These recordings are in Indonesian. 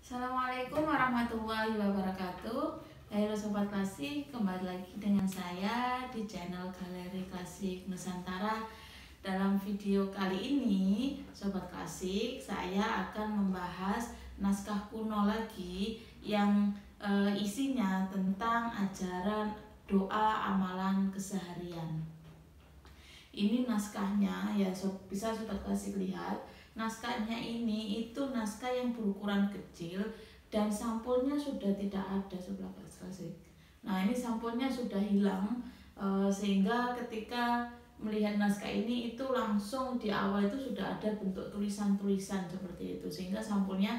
Assalamualaikum warahmatullahi wabarakatuh. Halo Sobat Klasik, kembali lagi dengan saya di channel Galeri Klasik Nusantara. Dalam video kali ini, Sobat Klasik, saya akan membahas naskah kuno lagi yang isinya tentang ajaran doa amalan keseharian. Ini naskahnya ya, bisa Sobat Klasik lihat. Naskahnya ini itu naskah yang berukuran kecil dan sampulnya sudah tidak ada Sobat Klasik. Nah, ini sampulnya sudah hilang sehingga ketika melihat naskah ini itu langsung di awal itu sudah ada bentuk tulisan-tulisan seperti itu, sehingga sampulnya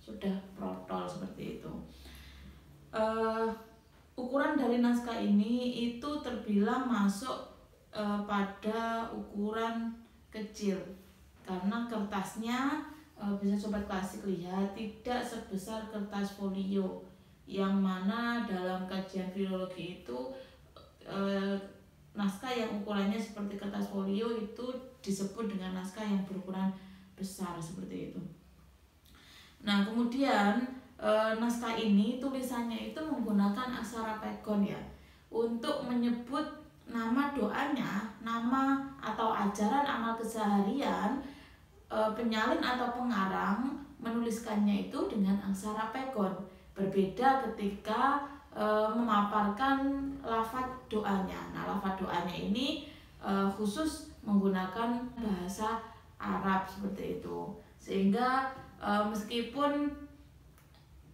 sudah protol seperti itu. Ukuran dari naskah ini itu terbilang masuk pada ukuran kecil karena kertasnya bisa Sobat Klasik lihat tidak sebesar kertas folio, yang mana dalam kajian filologi itu naskah yang ukurannya seperti kertas folio itu disebut dengan naskah yang berukuran besar seperti itu. Nah, kemudian naskah ini tulisannya itu menggunakan aksara pegon ya, untuk menyebut nama doanya, nama atau ajaran amal keseharian. Penyalin atau pengarang menuliskannya itu dengan aksara pegon. Berbeda ketika memaparkan lafadz doanya. Nah, lafadz doanya ini khusus menggunakan bahasa Arab seperti itu. Sehingga meskipun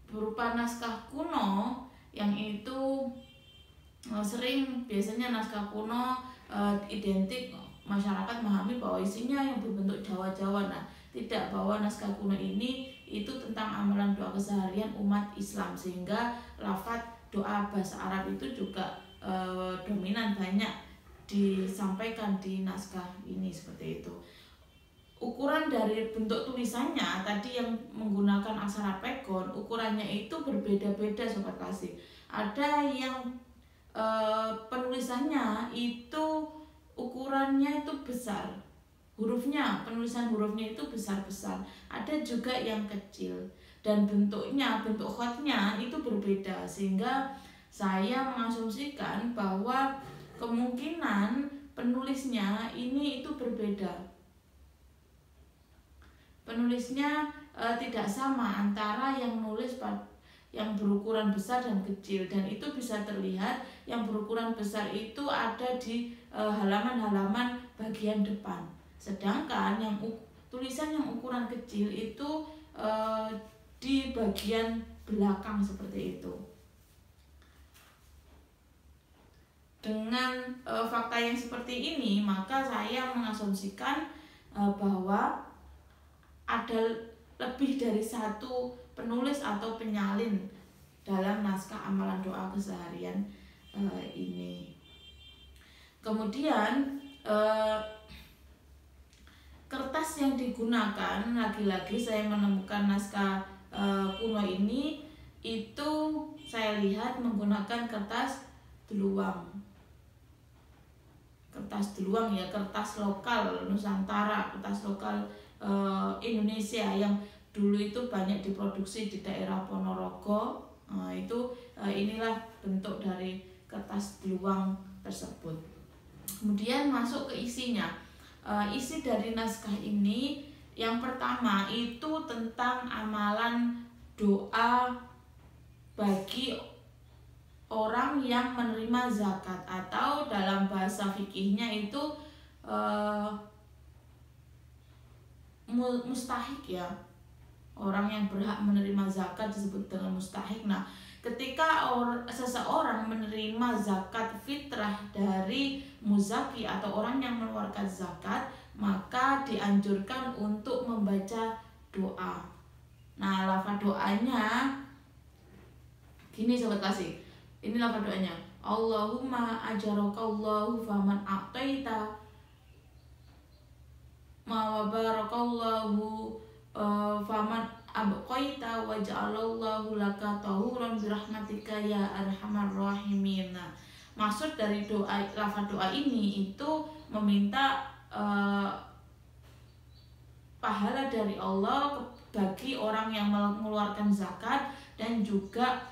berupa naskah kuno yang itu sering biasanya naskah kuno identik masyarakat memahami bahwa isinya yang berbentuk Jawa-Jawa. Nah, tidak, bahwa naskah kuno ini itu tentang amalan doa keseharian umat Islam, sehingga lafadz doa bahasa Arab itu juga dominan banyak disampaikan di naskah ini seperti itu. Ukuran dari bentuk tulisannya tadi yang menggunakan aksara pegon, ukurannya itu berbeda-beda Sobat Klasik. Ada yang penulisannya itu ukurannya itu besar, penulisan hurufnya itu besar-besar. Ada juga yang kecil dan bentuk khotnya itu berbeda, sehingga saya mengasumsikan bahwa kemungkinan penulisnya ini itu berbeda. Penulisnya tidak sama antara yang nulis yang berukuran besar dan kecil, dan itu bisa terlihat yang berukuran besar itu ada di halaman-halaman bagian depan, sedangkan yang tulisan yang ukuran kecil itu di bagian belakang seperti itu. Dengan fakta yang seperti ini, maka saya mengasumsikan bahwa ada lebih dari satu penulis atau penyalin dalam naskah amalan doa keseharian ini. Kemudian kertas yang digunakan, lagi-lagi saya menemukan naskah kuno ini itu saya lihat menggunakan kertas deluang. Kertas deluang ya, kertas lokal Nusantara, kertas lokal Indonesia yang dulu itu banyak diproduksi di daerah Ponorogo. Inilah bentuk dari kertas deluang tersebut. Kemudian masuk ke isinya. Isi dari naskah ini yang pertama itu tentang amalan doa bagi orang yang menerima zakat, atau dalam bahasa fikihnya itu mustahik ya. Orang yang berhak menerima zakat disebut dengan mustahik. Nah, ketika seseorang menerima zakat fitrah dari muzaki atau orang yang mengeluarkan zakat, maka dianjurkan untuk membaca doa. Nah, lafaz doanya gini Sobat Klasik. Ini lafaz doanya. Allahumma ajarakallahu faman a'taita ma wa barakallahu faman abqaita wa ja'alallahu laka tahuran birahmatika ya arhamar rahimin. Maksud dari doa, lafaz doa ini itu meminta pahala dari Allah bagi orang yang mengeluarkan zakat, dan juga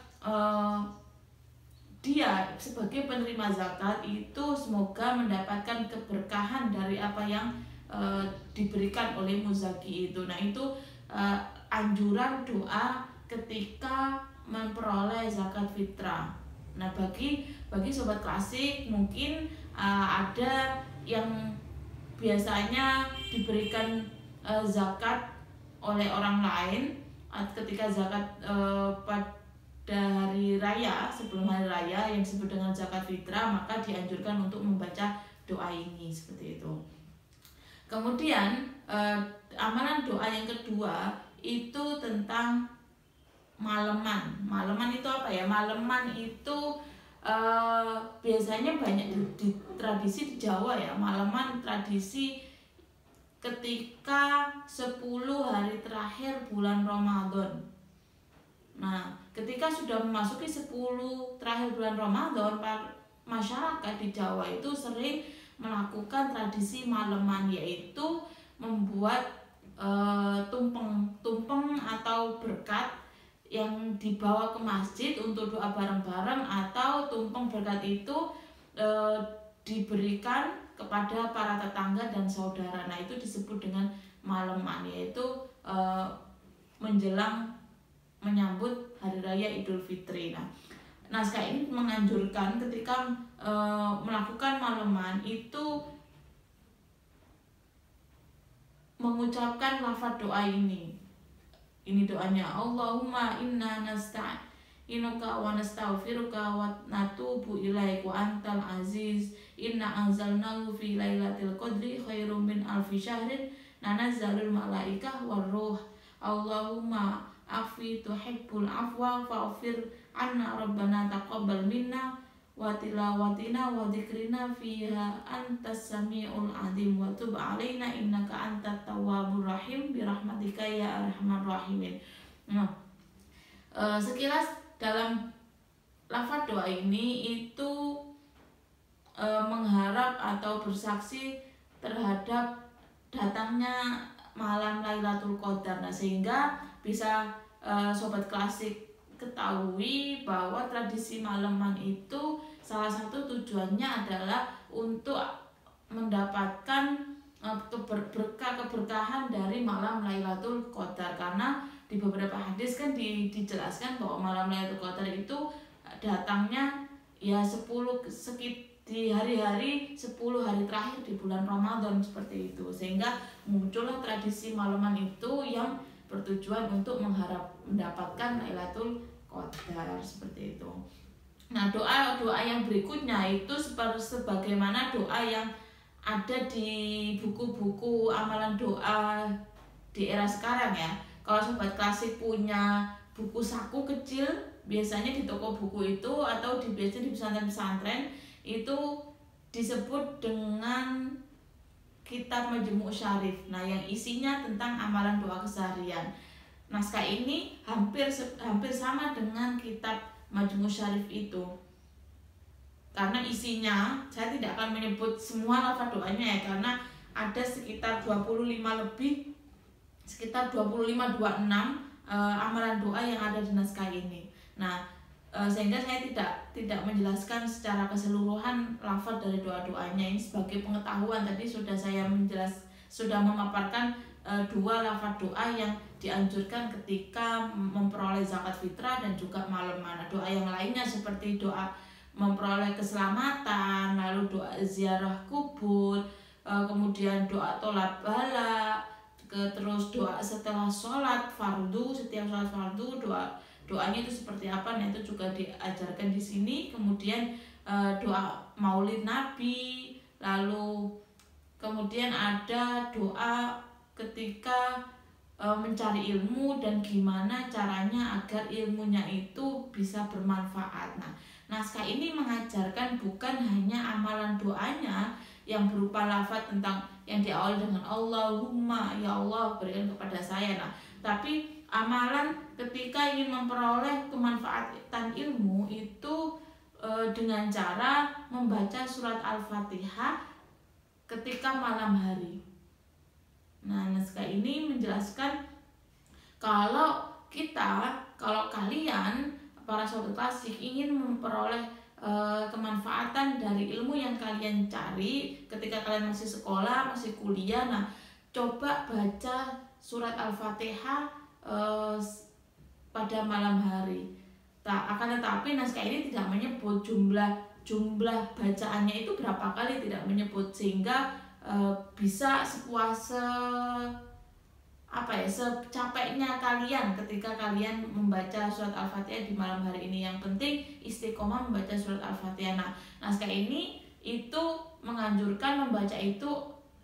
dia sebagai penerima zakat itu semoga mendapatkan keberkahan dari apa yang diberikan oleh muzaki itu. Nah itu anjuran doa ketika memperoleh zakat fitrah. Nah bagi sobat klasik mungkin ada yang biasanya diberikan zakat oleh orang lain ketika zakat pada hari raya, sebelum hari raya yang disebut dengan zakat fitrah, maka dianjurkan untuk membaca doa ini seperti itu. Kemudian amalan doa yang kedua itu tentang maleman. Maleman itu apa ya? Maleman itu biasanya banyak di tradisi di Jawa ya. Maleman tradisi ketika 10 hari terakhir bulan Ramadan. Nah, ketika sudah memasuki 10 terakhir bulan Ramadan, masyarakat di Jawa itu sering melakukan tradisi maleman, yaitu membuat tumpeng atau berkat yang dibawa ke masjid untuk doa bareng-bareng, atau tumpeng berkat itu diberikan kepada para tetangga dan saudara. Nah itu disebut dengan maleman, yaitu menjelang menyambut hari raya Idul Fitri. Nah naskah ini menganjurkan ketika melakukan maleman itu mengucapkan lafaz doa ini. Ini doanya, Allahumma inna nasta'inuka wa nastaghfiruka wa natubu ilaik wa antal aziz inna anzalnahu fi lailatul qadri khairum min alfi syahrin nanazzalul malaikah warruh. Allahumma afi tuhibbul afwa fa'fir anna rabbana taqabbal minna wa tilawatina wa dzikrina fiha antas samiul alim wa tub alaina innaka antat tawwabur rahim birahmatika ya arhamar rahimin. Nah, sekilas dalam lafaz doa ini itu mengharap atau bersaksi terhadap datangnya malam Lailatul Qadar. Nah, sehingga bisa sobat klasik ketahui bahwa tradisi maleman itu salah satu tujuannya adalah untuk mendapatkan keberkahan dari malam Lailatul Qadar, karena di beberapa hadis kan dijelaskan bahwa malam Lailatul Qadar itu datangnya ya di hari-hari 10 hari terakhir di bulan Ramadan seperti itu, sehingga muncullah tradisi maleman itu yang bertujuan untuk mendapatkan Lailatul Qadar seperti itu. Nah, doa yang berikutnya itu sebagaimana doa yang ada di buku-buku amalan doa di era sekarang ya. Kalau sobat klasik punya buku saku kecil, biasanya di toko buku itu atau biasanya di pesantren-pesantren itu disebut dengan kitab Majmu' Syarif. Nah, yang isinya tentang amalan doa keseharian. Naskah ini hampir sama dengan kitab Majmu' Syarif itu. Karena isinya, saya tidak akan menyebut semua lafaz doanya ya, karena ada sekitar 25 lebih, sekitar 25-26 amalan doa yang ada di naskah ini. Nah, sehingga saya tidak menjelaskan secara keseluruhan lafaz dari doa-doanya. Ini sebagai pengetahuan, tadi sudah memaparkan dua lafaz doa yang dianjurkan ketika memperoleh zakat fitrah dan juga maleman. Doa yang lainnya seperti doa memperoleh keselamatan, lalu doa ziarah kubur, kemudian doa tolak bala, terus doa setelah sholat fardu, setiap sholat fardu doanya itu seperti apa, nah itu juga diajarkan di sini. Kemudian doa maulid Nabi, lalu kemudian ada doa ketika mencari ilmu dan gimana caranya agar ilmunya itu bisa bermanfaat. Nah, naskah ini mengajarkan bukan hanya amalan doanya yang berupa lafaz tentang yang diawali dengan Allahumma, ya Allah berikan kepada saya. Nah, tapi amalan ketika ingin memperoleh kemanfaatan ilmu itu dengan cara membaca surat Al-Fatihah ketika malam hari. Nah, naskah ini menjelaskan Kalau kalian para sobat klasik ingin memperoleh kemanfaatan dari ilmu yang kalian cari ketika kalian masih sekolah, masih kuliah, nah coba baca surat Al-Fatihah pada malam hari. Akan tetapi naskah ini tidak menyebut jumlah bacaannya itu berapa kali, tidak menyebut, sehingga bisa secapeknya kalian ketika kalian membaca surat Al-Fatihah di malam hari ini. Yang penting istiqomah membaca surat Al-Fatihah. Nah, naskah ini itu menganjurkan membaca itu,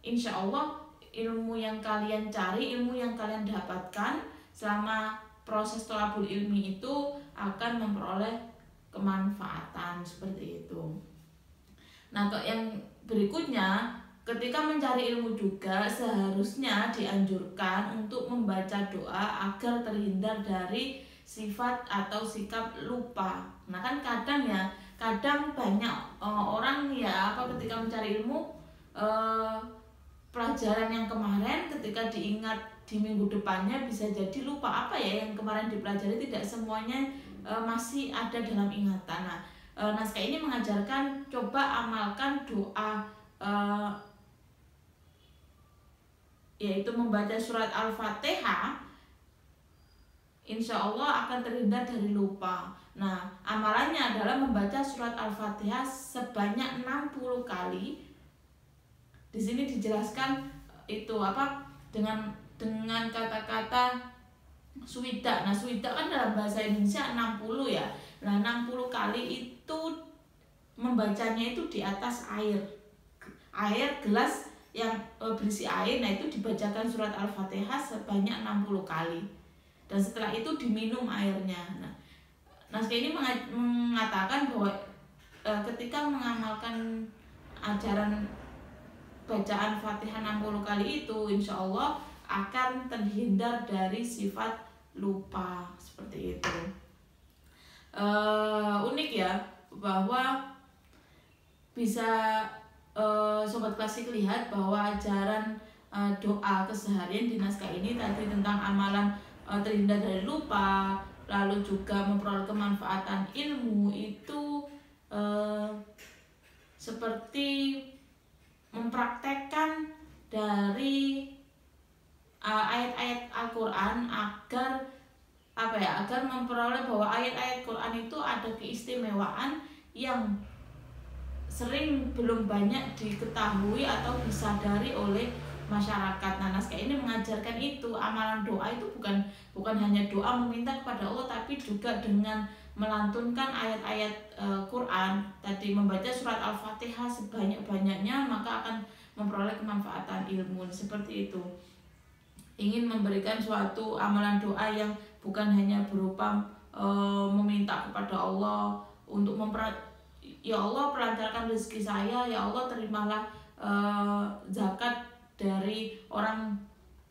insya Allah ilmu yang kalian cari, ilmu yang kalian dapatkan selama proses thalabul ilmi itu akan memperoleh kemanfaatan seperti itu. Nah, yang berikutnya, ketika mencari ilmu juga seharusnya dianjurkan untuk membaca doa agar terhindar dari sifat atau sikap lupa. Nah kan kadang banyak orang ketika mencari ilmu, pelajaran yang kemarin ketika diingat di minggu depannya bisa jadi lupa apa ya yang kemarin dipelajari, tidak semuanya masih ada dalam ingatan. Nah, naskah ini mengajarkan coba amalkan doa yaitu membaca surat Al-Fatihah, insya Allah akan terhindar dari lupa. Nah, amalannya adalah membaca surat Al-Fatihah sebanyak 60 kali. Di sini dijelaskan itu dengan kata-kata suwida. Nah, suwida kan dalam bahasa Indonesia 60 ya. Nah, 60 kali itu membacanya itu di atas air gelas yang berisi air. Nah, itu dibacakan surat Al-Fatihah sebanyak 60 kali. Dan setelah itu diminum airnya. Nah, naskah ini mengatakan bahwa ketika mengamalkan ajaran bacaan Fatihah 60 kali itu, insya Allah akan terhindar dari sifat lupa seperti itu. Unik ya, bahwa bisa sobat klasik lihat bahwa ajaran doa keseharian di naskah ini tadi tentang amalan terhindar dari lupa, lalu juga memperoleh kemanfaatan ilmu itu seperti mempraktekkan dari ayat-ayat Al-Quran agar memperoleh bahwa ayat-ayat Quran itu ada keistimewaan yang sering belum banyak diketahui atau disadari oleh masyarakat. Nah, naskah ini mengajarkan itu, amalan doa itu bukan hanya doa meminta kepada Allah, tapi juga dengan melantunkan ayat-ayat Quran tadi, membaca surat Al-Fatihah sebanyak-banyaknya, maka akan memperoleh kemanfaatan ilmu seperti itu. Ingin memberikan suatu amalan doa yang bukan hanya berupa meminta kepada Allah untuk ya Allah pelancarkan rezeki saya, ya Allah terimalah zakat dari orang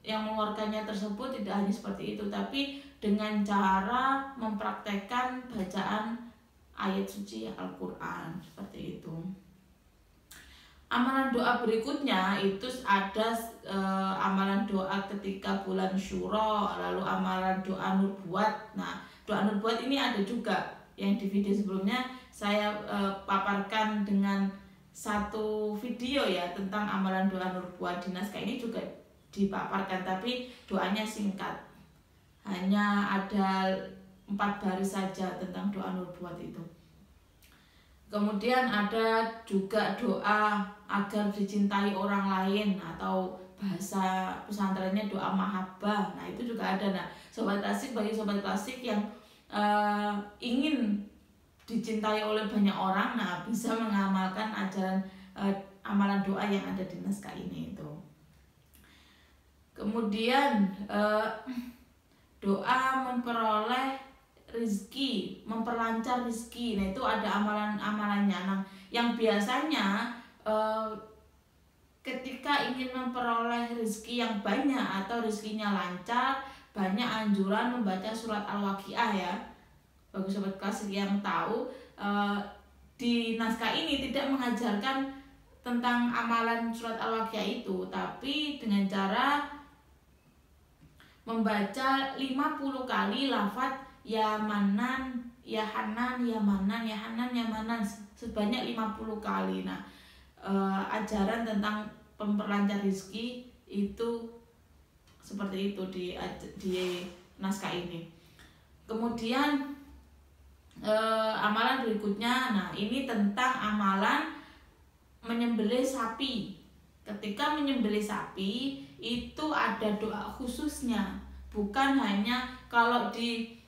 yang mengeluarkannya tersebut, tidak hanya seperti itu, tapi dengan cara mempraktekkan bacaan ayat suci Al-Quran seperti itu. Amalan doa berikutnya itu ada amalan doa ketika bulan Syuro, lalu amalan doa nubuat. Nah, doa nubuat ini ada juga yang di video sebelumnya saya paparkan dengan satu video ya tentang amalan doa nubuat. Di naskah ini juga dipaparkan, tapi doanya singkat, hanya ada 4 baris saja tentang doa nubuat itu. Kemudian ada juga doa agar dicintai orang lain, atau bahasa pesantrennya doa mahabbah. Nah, itu juga ada. Nah, sobat klasik, bagi sobat klasik yang ingin dicintai oleh banyak orang, nah bisa mengamalkan ajaran amalan doa yang ada di naskah ini itu. Kemudian doa memperoleh rezeki, memperlancar rezeki. Nah, itu ada amalan-amalannya. Nah, yang biasanya ketika ingin memperoleh rezeki yang banyak atau rezekinya lancar, banyak anjuran membaca surat Al-Waqiah ya. Bagi sobat klasik yang tahu, di naskah ini tidak mengajarkan tentang amalan surat Al-Waqiah itu, tapi dengan cara membaca 50 kali lafaz ya Manan, ya Hanan, ya Manan, ya Hanan, ya Manan sebanyak 50 kali. Nah, ajaran tentang memperlancar rezeki itu seperti itu di naskah ini. Kemudian amalan berikutnya, nah ini tentang amalan menyembelih sapi. Ketika menyembelih sapi itu ada doa khususnya, bukan hanya kalau di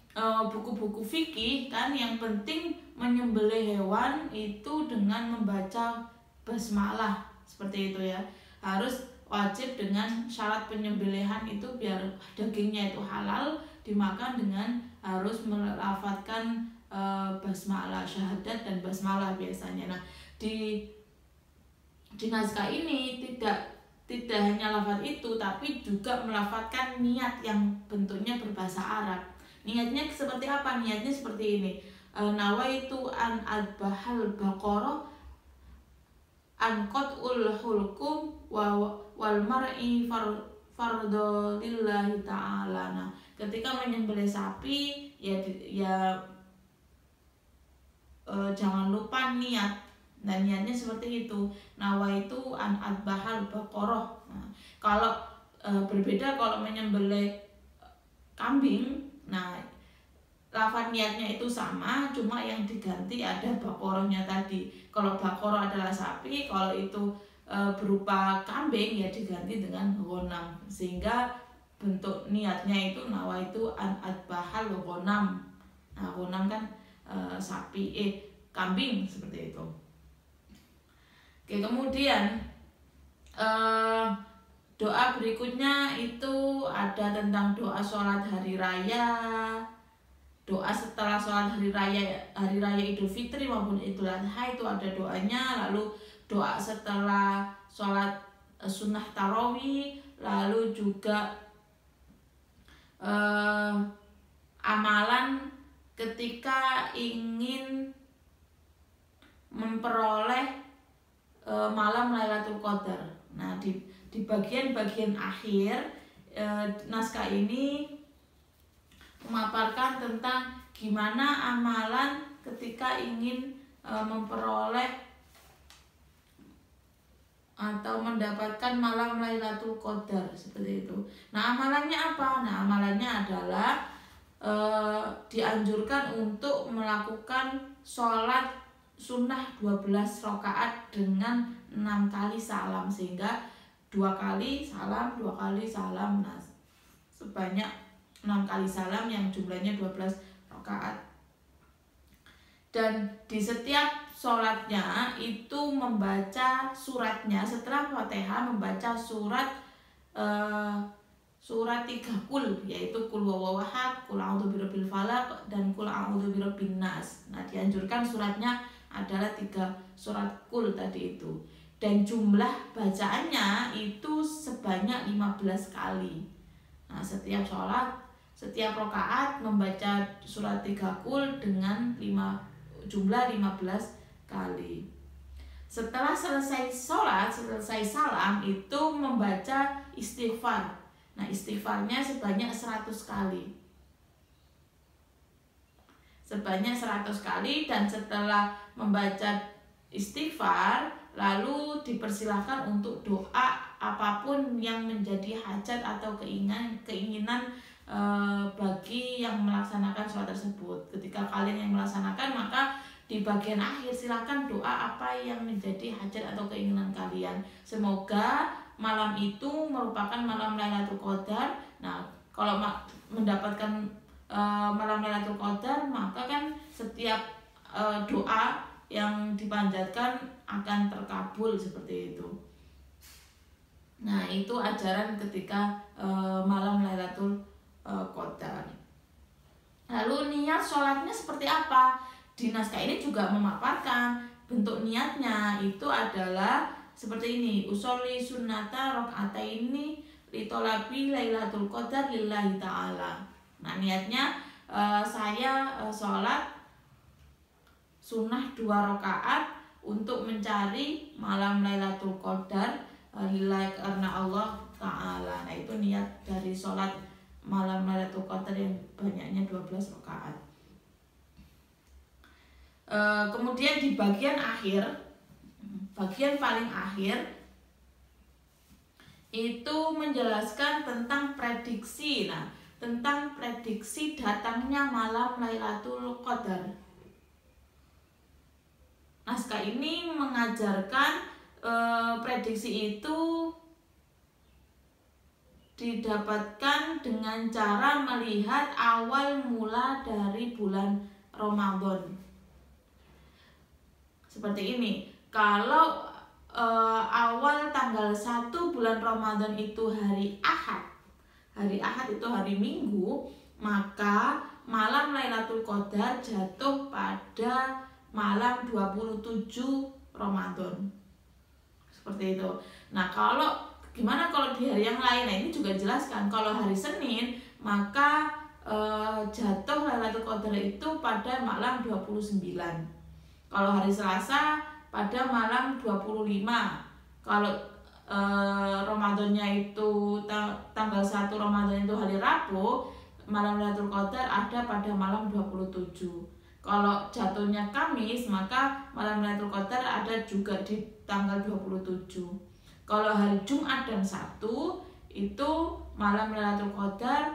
buku-buku fikih kan yang penting menyembelih hewan itu dengan membaca basmalah seperti itu ya, harus wajib dengan syarat penyembelihan itu biar dagingnya itu halal dimakan dengan harus melafadzkan basmalah, syahadat dan basmalah biasanya. Nah, di naskah ini tidak hanya lafaz itu tapi juga melafadzkan niat yang bentuknya berbahasa Arab. Niatnya seperti apa? Niatnya seperti ini. Nawaitu an adbahal baqarah an qat'ul hulkum wal mar'i fardolillahi ta'ala. Nah, ketika menyembelih sapi ya jangan lupa niat. Dan niatnya seperti itu. Nawaitu an adbahal baqarah. Nah, kalau berbeda kalau menyembelih kambing, nah lafaz niatnya itu sama, cuma yang diganti ada baqarahnya tadi. Kalau baqarah adalah sapi, kalau itu berupa kambing ya diganti dengan ghanam, sehingga bentuk niatnya itu nawaitu an adbahal ghanam. Nah, ghanam kan sapi, kambing seperti itu. Oke, kemudian doa berikutnya itu ada tentang doa sholat hari raya, doa setelah sholat hari raya Idul Fitri maupun Idul Adha itu ada doanya, lalu doa setelah sholat sunnah tarawih, lalu juga amalan ketika ingin memperoleh malam Lailatul Qadar. Nah, di bagian-bagian akhir naskah ini memaparkan tentang gimana amalan ketika ingin memperoleh atau mendapatkan malam Lailatul Qadar seperti itu. Nah, amalannya apa? Nah, amalannya adalah dianjurkan untuk melakukan sholat sunnah 12 rakaat dengan 6 kali salam, sehingga 2 kali salam, 2 kali salam. Nah, sebanyak 6 kali salam yang jumlahnya 12 rakaat. Dan di setiap sholatnya itu membaca suratnya, setelah Fatihah membaca surat 3 kul, yaitu kul huwallahu ahad, kul a'udzu birabbil falaq, dan kul a'udzu birabbin nas. Nah, dianjurkan suratnya adalah 3 surat kul tadi itu. Dan jumlah bacaannya itu sebanyak 15 kali. Nah, setiap sholat, setiap rakaat membaca surat 3 kul dengan jumlah 15 kali. Setelah selesai sholat, selesai salam itu membaca istighfar. Nah, istighfarnya sebanyak 100 kali. Sebanyak 100 kali, dan setelah membaca istighfar lalu dipersilahkan untuk doa apapun yang menjadi hajat atau keinginan bagi yang melaksanakan sholat tersebut. Ketika kalian yang melaksanakan, maka di bagian akhir silakan doa apa yang menjadi hajat atau keinginan kalian. Semoga malam itu merupakan malam Lailatul Qadar. Nah, kalau mendapatkan malam Lailatul Qadar, maka kan setiap doa yang dipanjatkan akan terkabul seperti itu. Nah, itu ajaran ketika malam Lailatul Qadar. Lalu niat sholatnya seperti apa? Di naskah ini juga memaparkan bentuk niatnya itu adalah seperti ini: usolli sunnata rakaataini litolabi Lailatul Qadar lillahi ta'ala. Nah, niatnya saya sholat sunnah 2 rakaat untuk mencari malam Lailatul Qadar lillahi karena Allah Ta'ala. Nah, itu niat dari sholat malam Lailatul Qadar yang banyaknya 12 rakaat. Kemudian di bagian akhir, bagian paling akhir itu menjelaskan tentang prediksi. Nah, tentang prediksi datangnya malam Lailatul Qadar. Naskah ini mengajarkan prediksi itu didapatkan dengan cara melihat awal mula dari bulan Ramadan. Seperti ini, kalau awal tanggal 1 bulan Ramadan itu hari Ahad itu hari Minggu, maka malam Lailatul Qadar jatuh pada malam 27 Ramadan. Seperti itu. Nah, gimana kalau di hari yang lain? Nah, ini juga jelaskan kalau hari Senin, maka jatuh Lailatul Qadar itu pada malam 29. Kalau hari Selasa pada malam 25. Kalau Ramadannya itu tanggal 1 Ramadan itu hari Rabu, malam Lailatul Qadar ada pada malam 27. Kalau jatuhnya Kamis, maka malam Lailatul Qadar ada juga di tanggal 27. Kalau hari Jumat dan Sabtu itu malam Lailatul Qadar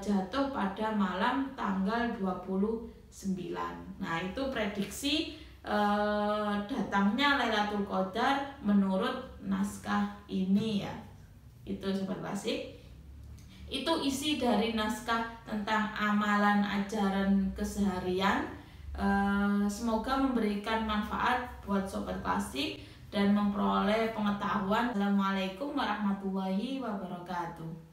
jatuh pada malam tanggal 29. Nah, itu prediksi datangnya Lailatul Qadar menurut naskah ini ya. Itu Sobat Klasik. Itu isi dari naskah tentang amalan ajaran keseharian. Semoga memberikan manfaat buat Sobat Klasik dan memperoleh pengetahuan. Assalamualaikum warahmatullahi wabarakatuh.